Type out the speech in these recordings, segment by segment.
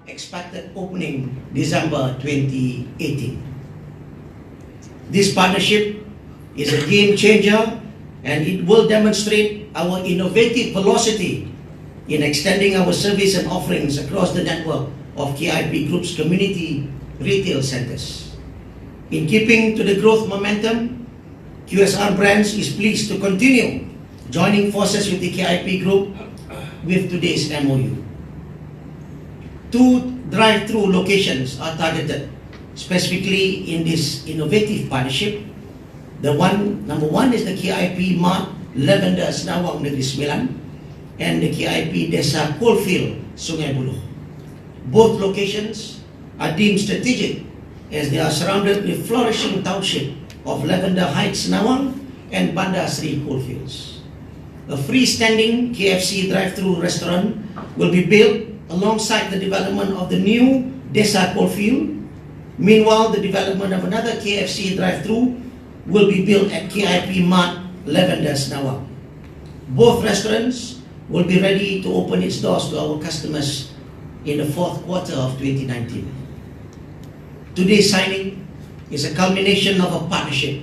Expected opening December 2018. This partnership is a game changer and it will demonstrate our innovative velocity in extending our service and offerings across the network of KIP Group's community retail centers. In keeping to the growth momentum, QSR Brands is pleased to continue joining forces with the KIP Group with today's MoU. 2 drive-through locations are targeted specifically in this innovative partnership. Number one is the KIP Mart Lavender Senawang Negeri Sembilan and the KIP Desa Coalfield Sungai Buloh. Both locations are deemed strategic as they are surrounded with flourishing township of Lavender Heights Senawang and Bandar Seri Coalfields. A freestanding KFC drive-through restaurant will be built alongside the development of the new Desa Coalfield. Meanwhile, the development of another KFC drive-thru will be built at KIP Mart Lavender Senawang. Both restaurants will be ready to open its doors to our customers in the 4th quarter of 2019. Today's signing is a culmination of a partnership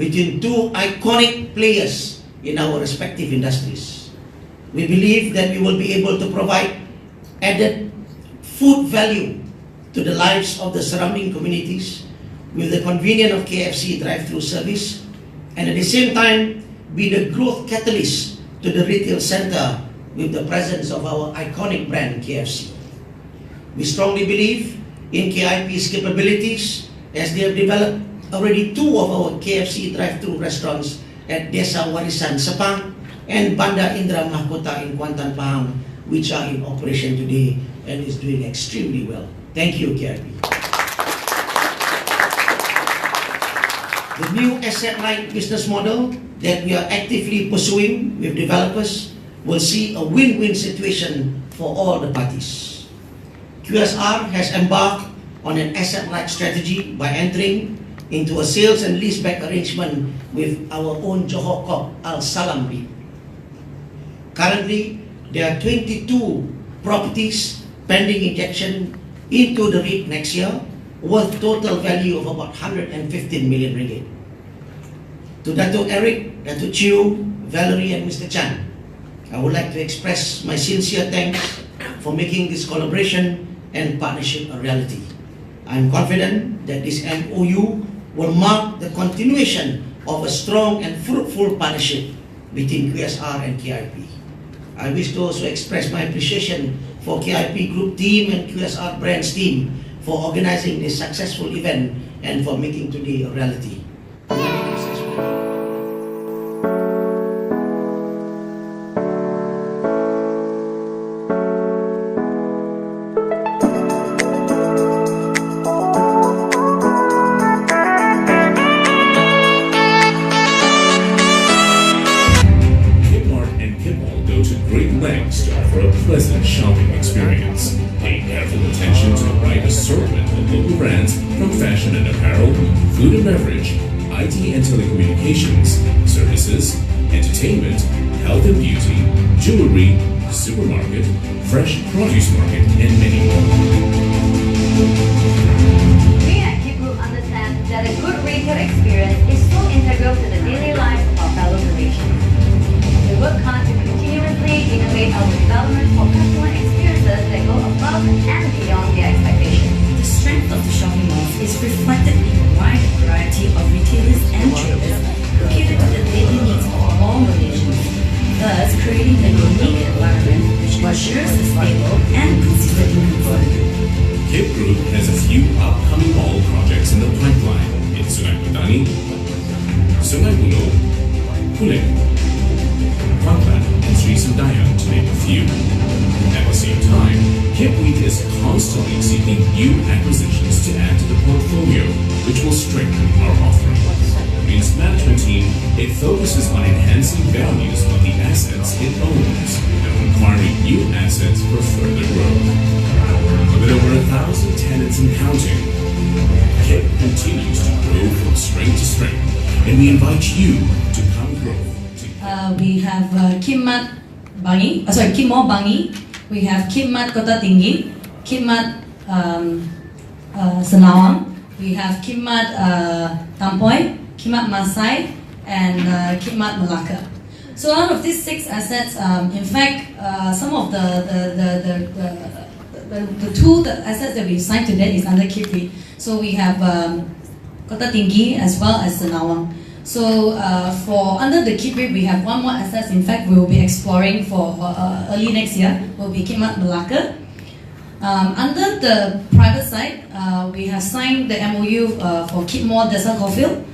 between 2 iconic players in our respective industries. We believe that we will be able to provide added food value to the lives of the surrounding communities with the convenience of KFC drive-thru service, and at the same time be the growth catalyst to the retail center with the presence of our iconic brand KFC. We strongly believe in KIP's capabilities as they have developed already 2 of our KFC drive-thru restaurants at Desa Warisan Sepang and Bandar Indra Mahkota in Kuantan Pahang, which are in operation today and is doing extremely well. Thank you, KIP. The new asset-light business model that we are actively pursuing with developers will see a win-win situation for all the parties. QSR has embarked on an asset-light strategy by entering into a sales and leaseback arrangement with our own Johor Corp Al Salam REIT. Currently, there are 22 properties pending injection into the REIT next year, worth total value of about 115 million ringgit. To Dato' Eric, Dato' Chiu, Valerie and Mr. Chan, I would like to express my sincere thanks for making this collaboration and partnership a reality. I am confident that this MoU will mark the continuation of a strong and fruitful partnership between QSR and KIP. I wish to also express my appreciation for KIP Group team and QSR Brands team for organizing this successful event and for making today a reality. Pleasant shopping experience. Pay careful attention to the right assortment of local brands from fashion and apparel, food and beverage, IT and telecommunications, services, entertainment, health and beauty, jewelry, supermarket, fresh produce market, and many more. We at KIP Group understand that a good retail experience is so integral to the daily life of our fellow Malaysians. We work hard to continuously innovate our development for customer experiences that go above and beyond their expectations. The strength of the shopping malls is reflected in the wide variety of retailers and traders who cater to the daily needs of all Malaysians, thus creating a unique environment which ensures a stable and consistent income for the group. KIP Group has a few upcoming mall projects in the pipeline in Sungai Petani, Sungai Buloh, Kuling, Kumpulan, and Sri Sendayang, to name a few. At the same time, KIP REIT is constantly seeking new acquisitions to add to the portfolio, which will strengthen our offering. In its management team, it focuses on enhancing values of the assets it owns and acquiring new assets for further growth. With over 1,000 tenants and counting, KIP continues to grow from strength to strength and we invite you to come grow. We have KIP Mart KIP Mall Bangi. We have KIP Mart Kota Tinggi, KIP Mart Senawang. We have KIP Mart Tampoy, KIP Mart Masai, and KIP Mart Malacca. So out of these 6 assets, in fact, some of the assets that we signed today is under KIP REIT. So we have Kota Tinggi as well as Senawang. So for under the KIP REIT, we have one more asset. In fact, we will be exploring for early next year. Will be KIP Mart Malacca. Under the private side, we have signed the MoU for KIP Mall Desa Caulfield,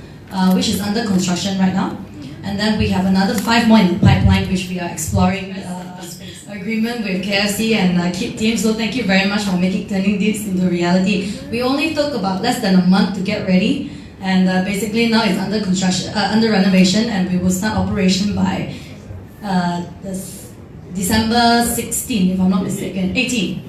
which is under construction right now. And then we have another 5 more in the pipeline, which we are exploring agreement with KFC and KIP team. So thank you very much for turning this into reality. We only took about less than a month to get ready, and basically now it's under construction, under renovation, and we will start operation by this December 16, if I'm not mistaken, 18.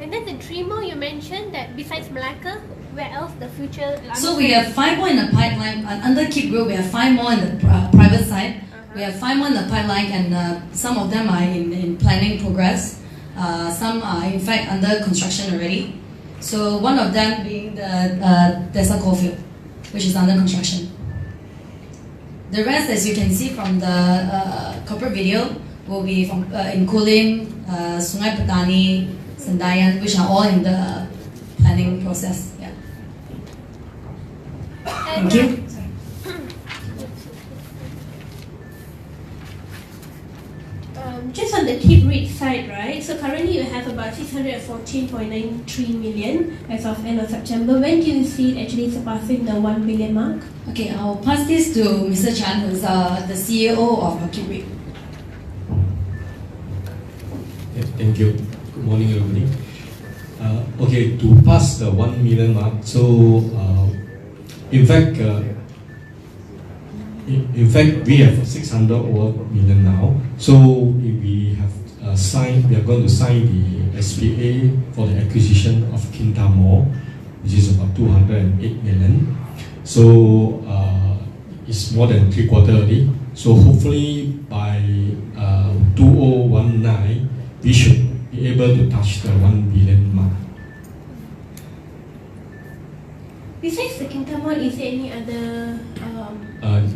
And then the 3 more you mentioned, that besides Malacca, where else the future? So we have 5 more in the pipeline. Under KIP Group, we have 5 more in the private side. We have 5 more in the pipeline, and some of them are in planning progress. Some are in fact under construction already. So one of them being the Desa Caulfield, which is under construction. The rest, as you can see from the corporate video, will be from in Kulim, Sungai Petani, Sendayan, which are all in the planning process. Yeah. Thank you. Just on the KIP REIT side, right? So currently you have about 614.93 million as of end of September. When do you see it actually surpassing the 1 billion mark? Okay, I'll pass this to Mr. Chan, who's the CEO of KIP REIT. Yeah, thank you. Good morning, everybody. Okay, to pass the 1 million mark, so in fact, we have 600 million now. So we have we are going to sign the SPA for the acquisition of Kinta Mall, which is about 208 million. So it's more than 3/4 already. So hopefully by 2019, we should be able to touch the 1 billion mark. Besides the Kinta Mall, is there any other?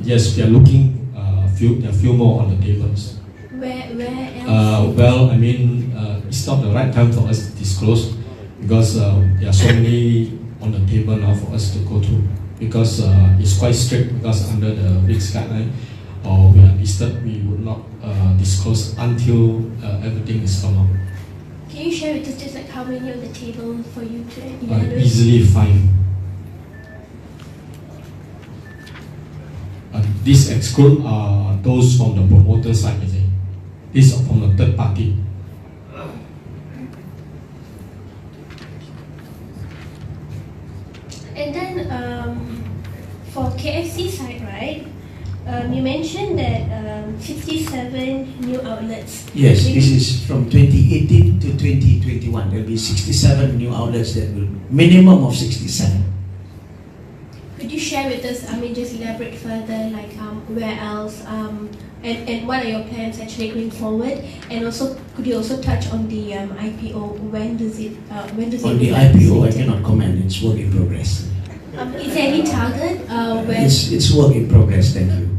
Yes, we are looking. There are few more on the tables. Where else? Well, I mean, it's not the right time for us to disclose because there are so many on the table now for us to go through. Because it's quite strict. Because under the REITs guideline, or we are listed, we would not disclose until everything is come out. Can you share with us just like how many on the table for you to evaluate? Easily 5. This exclude those from the promoter side, I think. These are from the third party. And then for KFC side, right? You mentioned that 67 new outlets. Yes, this is from 2018 to 2021. There will be 67 new outlets that will, minimum of 67. Could you share with us, just elaborate further, like where else, and what are your plans actually going forward? And also, could you also touch on the IPO? When does it On the IPO, I cannot comment. It's work in progress. Is there any target? It's work in progress, thank you.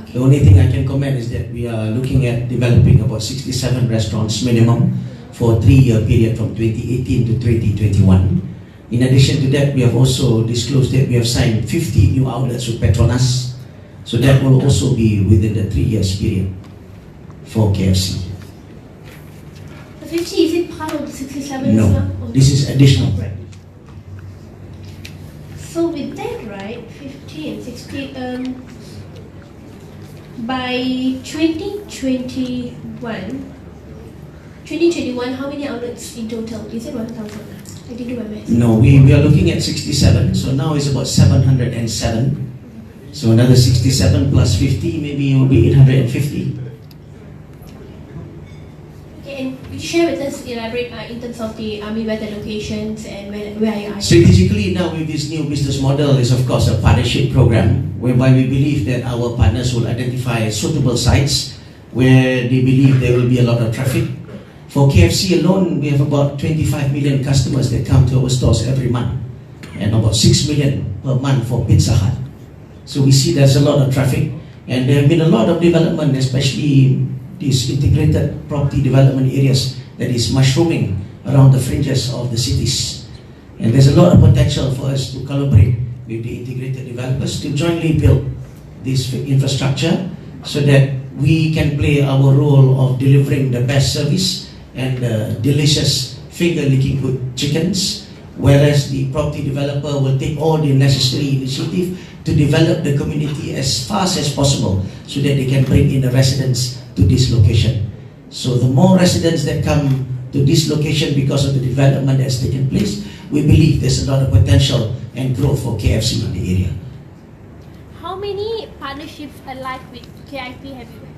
Okay. The only thing I can comment is that we are looking at developing about 67 restaurants minimum for a 3-year period from 2018 to 2021. In addition to that, we have also disclosed that we have signed 50 new outlets with Petronas. So that will also be within the 3 years period for KFC. The 50, is it part of the 67 No, as well? this is additional. Right. So with that, right, 50 and 60, by 2021, how many outlets in total? Is it 1,000? I didn't do my math. No, we are looking at 67. So now it's about 707. So another 67 plus 50, maybe it will be 850. Okay, and could you share with us, elaborate in terms of the where the locations and where where are you eyeing? Strategically now with this new business model is of course a partnership program whereby we believe that our partners will identify suitable sites where they believe there will be a lot of traffic. For KFC alone, we have about 25 million customers that come to our stores every month, and about 6 million per month for Pizza Hut. So we see there's a lot of traffic, and there have been a lot of development, especially these integrated property development areas that is mushrooming around the fringes of the cities. And there's a lot of potential for us to collaborate with the integrated developers to jointly build this infrastructure so that we can play our role of delivering the best service and delicious finger-licking good chickens, whereas the property developer will take all the necessary initiative to develop the community as fast as possible so that they can bring in the residents to this location. So the more residents that come to this location because of the development that's taken place, we believe there's a lot of potential and growth for KFC in the area. How many partnerships alike with KIP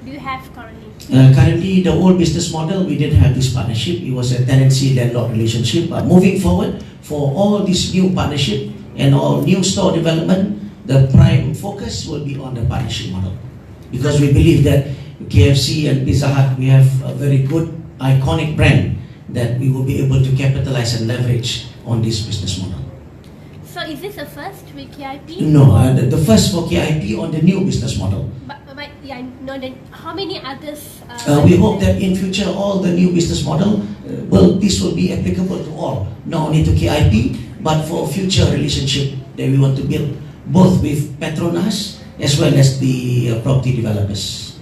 do you have currently? Currently, the old business model, we didn't have this partnership. It was a tenancy-landlord relationship. But moving forward, for all this new partnership and all new store development, the prime focus will be on the partnership model. Because we believe that KFC and Pizza Hut, we have a very good, iconic brand that we will be able to capitalize and leverage on this business model. So is this a first with KIP? No, the first for KIP on the new business model. But yeah, no, then how many others? We hope that in future all the new business model, this will be applicable to all, not only to KIP, but for future relationship that we want to build, both with Petronas as well as the property developers.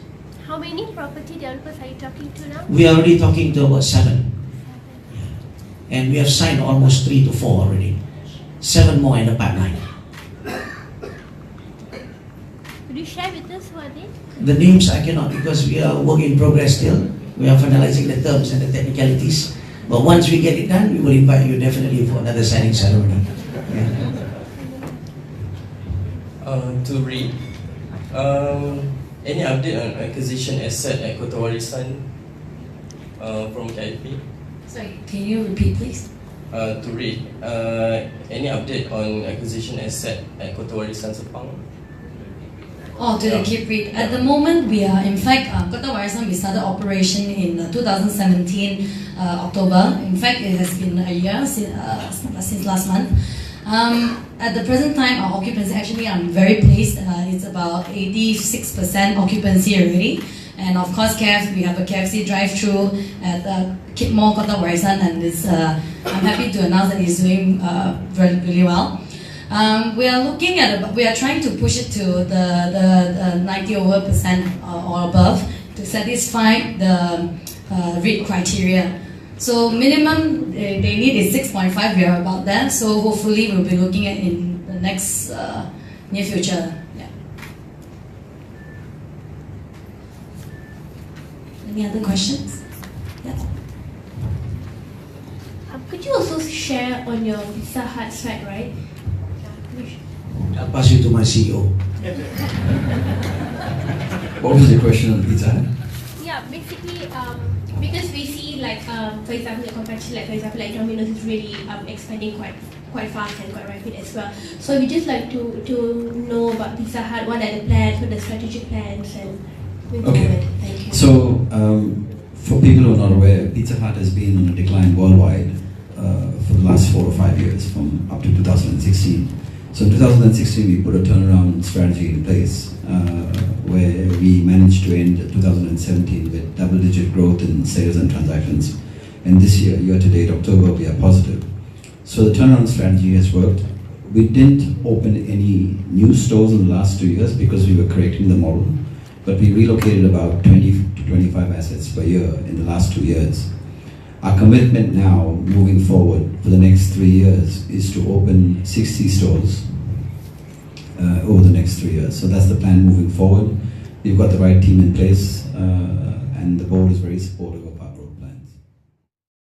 How many property developers are you talking to now? We are already talking to about 7. And we have signed almost 3 to 4 already. 7 more in the pipeline. Could you share with us who are they? The names I cannot because we are work in progress still. We are finalizing the terms and the technicalities. But once we get it done, we will invite you definitely for another signing ceremony. Yeah. To read, any update on acquisition asset at Kota Warisan from KIP? Sorry, can you repeat please? To read, any update on acquisition asset at Kota Warisan Sepang? Oh, to the KIP REIT. At the moment, we are, in fact, Kota Warisan, we started operation in 2017 October. In fact, it has been a year since last month. At the present time, our occupancy, actually, I'm very pleased. It's about 86% occupancy already. And of course, we have a KFC drive-thru at KIP Mart Kota Tinggi, and I'm happy to announce that it's doing really well. We are looking at, we are trying to push it to the 90% or above to satisfy the REIT criteria. So minimum they need is 6.5. We are about that. So hopefully we'll be looking at in the next near future. Yeah. Any other questions? Yeah. Could you also share on your Pizza Hut side, right? I'll pass you to my CEO. What was the question on Pizza Hut? Yeah, basically, because we see like, for example, compared to like, for example, like Domino's is really expanding quite fast and quite rapid as well. So we just like to know about Pizza Hut. What are the plans? What are the strategic plans and moving forward? Thank you. So, for people who are not aware, Pizza Hut has been on a decline worldwide for the last 4 or 5 years, from up to 2016. So in 2016, we put a turnaround strategy in place where we managed to end 2017 with double-digit growth in sales and transactions. And this year, year-to-date, October, we are positive. So the turnaround strategy has worked. We didn't open any new stores in the last 2 years because we were correcting the model, but we relocated about 20 to 25 assets per year in the last 2 years. Our commitment now, moving forward for the next 3 years, is to open 60 stores over the next 3 years. So that's the plan moving forward. We've got the right team in place, and the board is very supportive of